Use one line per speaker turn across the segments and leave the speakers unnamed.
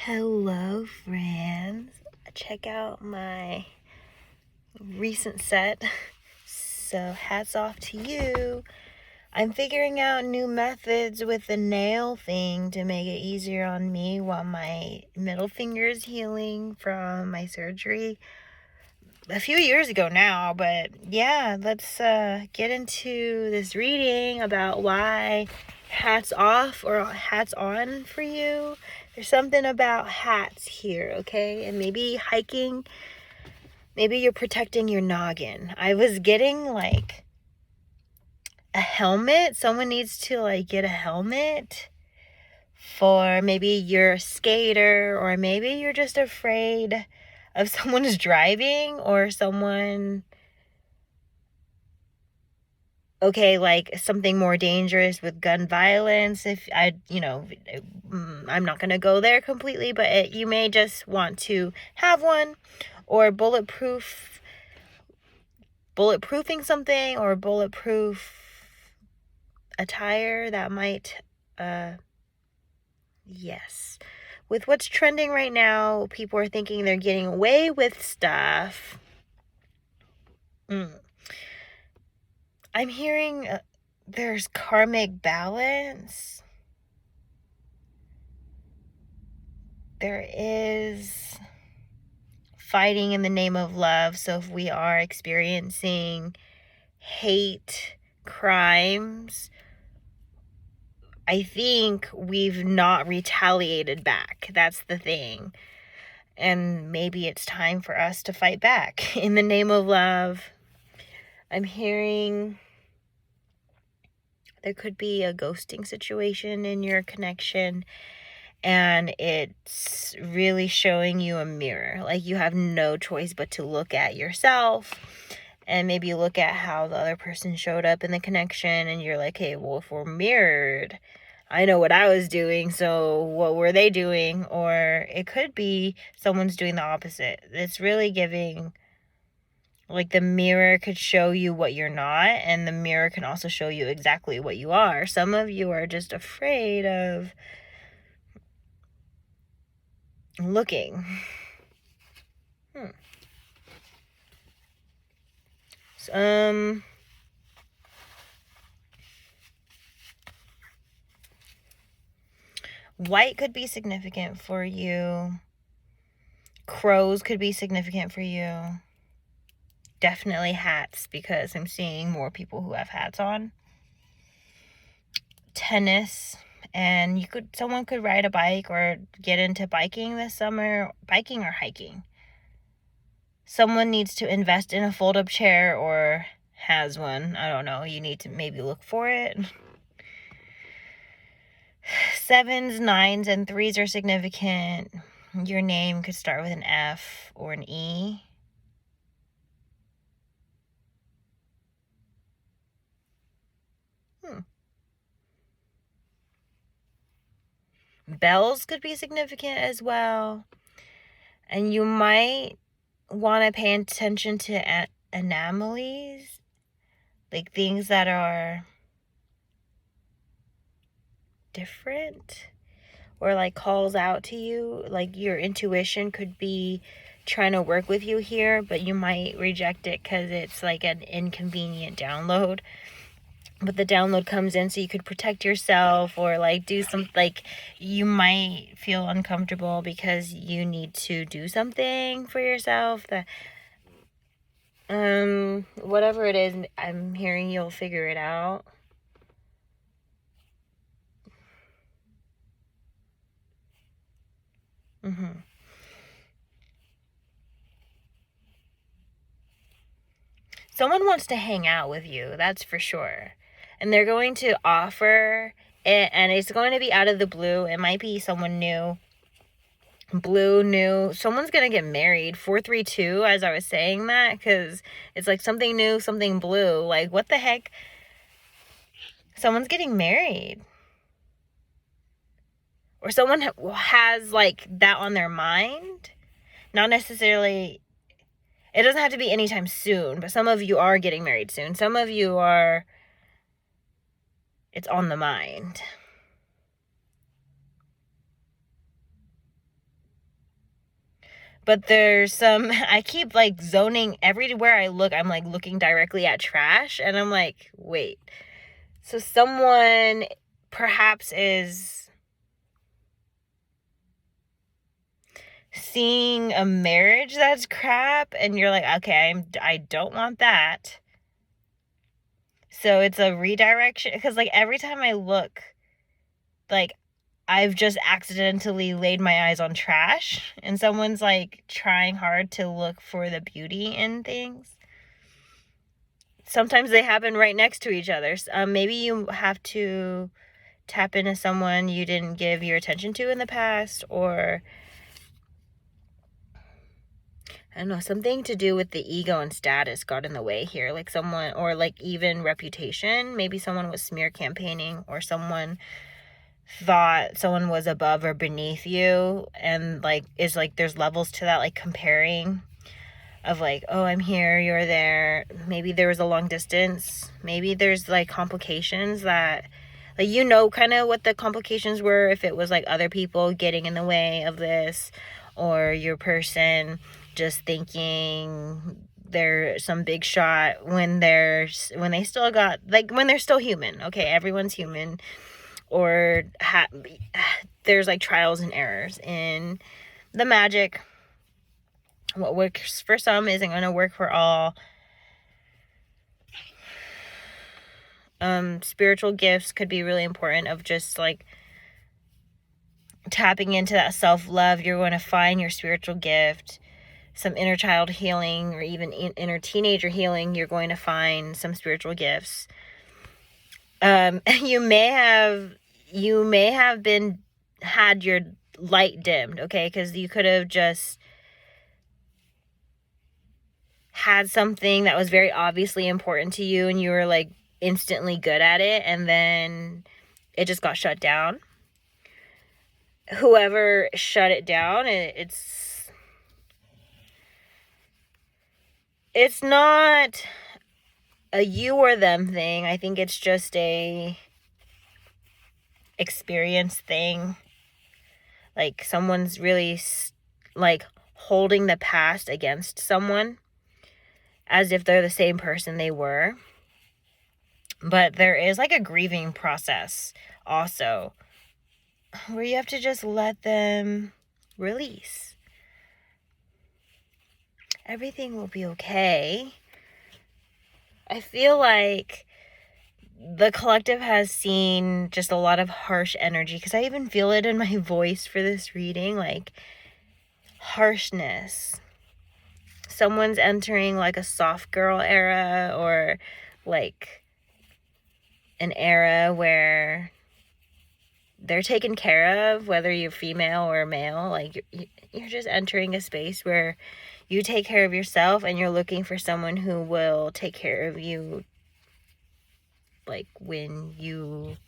Hello, friends. Check out my recent set. So, hats off to you. I'm figuring out new methods with the nail thing to make it easier on me while my middle finger is healing from my surgery a few years ago now. But yeah, let's get into this reading about why hats off or hats on for you. There's something about hats here, okay? And maybe hiking, maybe you're protecting your noggin. I was getting like a helmet. Someone needs to like get a helmet for maybe you're a skater, or maybe you're just afraid of someone's driving or someone, okay, like something more dangerous with gun violence. If I'm not going to go there completely, but you may just want to have one, or bulletproofing something, or bulletproof attire that might, yes. With what's trending right now, people are thinking they're getting away with stuff. I'm hearing there's karmic balance. There is fighting in the name of love. So if we are experiencing hate crimes, I think we've not retaliated back. That's the thing. And maybe it's time for us to fight back in the name of love. I'm hearing there could be a ghosting situation in your connection, and it's really showing you a mirror. Like you have no choice but to look at yourself and maybe look at how the other person showed up in the connection, and you're like, hey, well, if we're mirrored, I know what I was doing, so what were they doing? Or it could be someone's doing the opposite. It's really giving, like, the mirror could show you what you're not, and the mirror can also show you exactly what you are. Some of you are just afraid of looking. White could be significant for you. Crows could be significant for you. Definitely hats, because I'm seeing more people who have hats on. Tennis, and someone could ride a bike or get into biking this summer. Biking or hiking. Someone needs to invest in a fold-up chair or has one. I don't know. You need to maybe look for it. 7s, 9s, and 3s are significant. Your name could start with an F or an E. Bells could be significant as well. And you might want to pay attention to anomalies, like things that are different, or like calls out to you. Like your intuition could be trying to work with you here, but you might reject it because it's like an inconvenient download. But the download comes in so you could protect yourself, or like do some, like you might feel uncomfortable because you need to do something for yourself that whatever it is, I'm hearing you'll figure it out. Someone wants to hang out with you, that's for sure. And they're going to offer it, and it's going to be out of the blue. It might be someone new. Blue, new. Someone's going to get married. 432, as I was saying that, because it's like something new, something blue. Like, what the heck? Someone's getting married. Or someone has, like, that on their mind. Not necessarily, it doesn't have to be anytime soon, but some of you are getting married soon. Some of you are, it's on the mind. But there's some, I keep like zoning everywhere I look. I'm like looking directly at trash, and I'm like, wait. So someone perhaps is seeing a marriage that's crap, and you're like, okay, I don't want that. So it's a redirection, because like every time I look, like I've just accidentally laid my eyes on trash, and someone's like trying hard to look for the beauty in things. Sometimes they happen right next to each other. Maybe you have to tap into someone you didn't give your attention to in the past, or I don't know, something to do with the ego and status got in the way here. Like someone, or like even reputation. Maybe someone was smear campaigning, or someone thought someone was above or beneath you, and like is like there's levels to that, like comparing of like, oh, I'm here, you're there. Maybe there was a long distance. Maybe there's like complications that, like, you know, kind of what the complications were, if it was like other people getting in the way of this, or your person just thinking they're some big shot when they still got, like, when they're still human. Okay, everyone's human. Or there's like trials and errors in the magic. What works for some isn't going to work for all. Spiritual gifts could be really important, of just like tapping into that self-love. You're going to find your spiritual gift. Some inner child healing, or even inner teenager healing, you're going to find some spiritual gifts. You may have had your light dimmed, okay? Because you could have just had something that was very obviously important to you, and you were like instantly good at it, and then it just got shut down. Whoever shut it down, it's not a you or them thing. I think it's just a experience thing. Like someone's really like holding the past against someone as if they're the same person they were. But there is like a grieving process also, where you have to just let them release. Everything will be okay. I feel like the collective has seen just a lot of harsh energy, because I even feel it in my voice for this reading, like harshness. Someone's entering like a soft girl era, or like an era where they're taken care of, whether you're female or male. Like you're just entering a space where you take care of yourself, and you're looking for someone who will take care of you, like when you,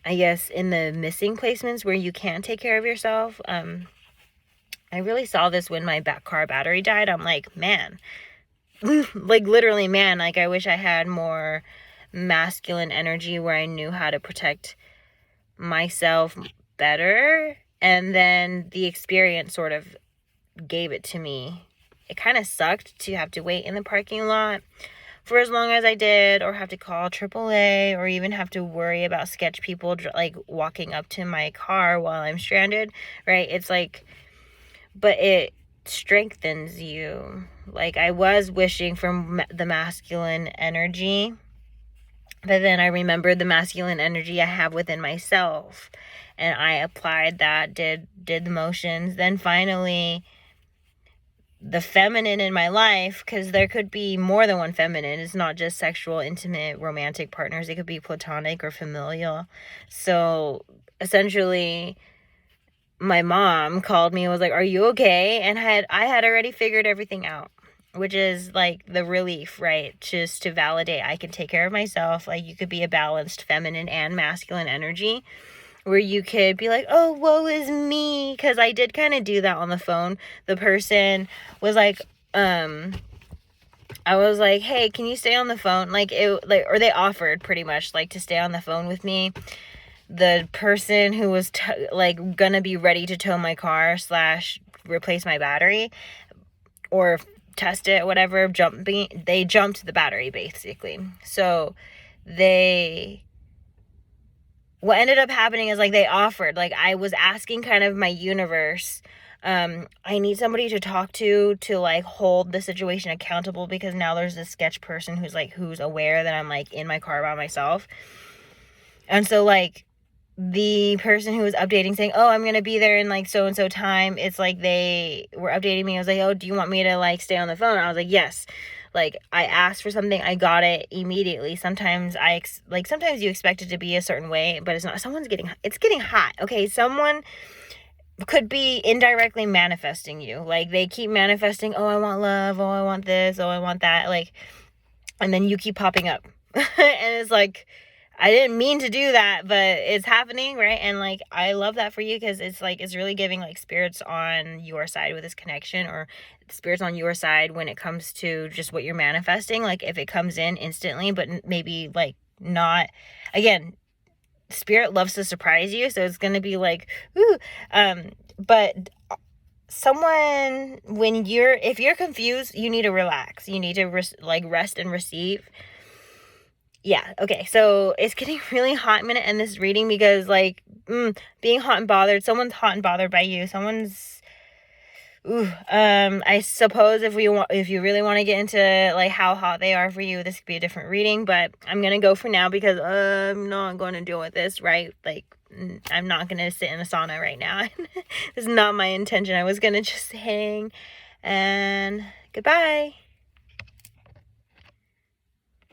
I guess, in the missing placements where you can't take care of yourself. I really saw this when my car battery died. I'm like, man, like literally, man, like I wish I had more masculine energy where I knew how to protect myself better. And then the experience sort of gave it to me. It kind of sucked to have to wait in the parking lot for as long as I did, or have to call AAA, or even have to worry about sketch people like walking up to my car while I'm stranded, right? It's like, but it strengthens you. Like I was wishing for the masculine energy, but then I remembered the masculine energy I have within myself, and I applied that, did the motions. Then finally the feminine in my life, because there could be more than one feminine. It's not just sexual, intimate, romantic partners. It could be platonic or familial. So essentially, my mom called me and was like, are you okay? And I had already figured everything out, which is like the relief, right? Just to validate I can take care of myself. Like you could be a balanced feminine and masculine energy, where you could be like, oh, woe is me. Because I did kind of do that on the phone. The person was like, I was like, hey, can you stay on the phone? Like, or they offered pretty much like to stay on the phone with me. the person who was like gonna be ready to tow my car / replace my battery or test it, whatever, they jumped the battery basically. So what ended up happening is like they offered, like I was asking kind of my universe, I need somebody to talk to like hold the situation accountable, because now there's this sketch person who's aware that I'm like in my car by myself. And so like the person who was updating saying, oh, I'm gonna be there in like so and so time, it's like they were updating me. I was like, oh, do you want me to like stay on the phone? I was like, yes. Like I asked for something, I got it immediately. Sometimes sometimes you expect it to be a certain way, but it's not. It's getting hot. Okay, someone could be indirectly manifesting you. Like they keep manifesting, oh, I want love, oh, I want this, oh, I want that, like, and then you keep popping up. And it's like, I didn't mean to do that, but it's happening, right? And like I love that for you, because it's like it's really giving like spirits on your side with this connection, or spirits on your side when it comes to just what you're manifesting. Like if it comes in instantly, but maybe like not, again, spirit loves to surprise you, so it's gonna be like, ooh. But someone, if you're confused, you need to relax, you need to rest and receive. Yeah, okay, so it's getting really hot. I'm gonna end this reading because like being hot and bothered, someone's hot and bothered by you, I suppose if you really want to get into like how hot they are for you, this could be a different reading, but I'm gonna go for now because I'm not going to deal with this, right? Like I'm not gonna sit in a sauna right now. This is not my intention. I was gonna just hang, and goodbye.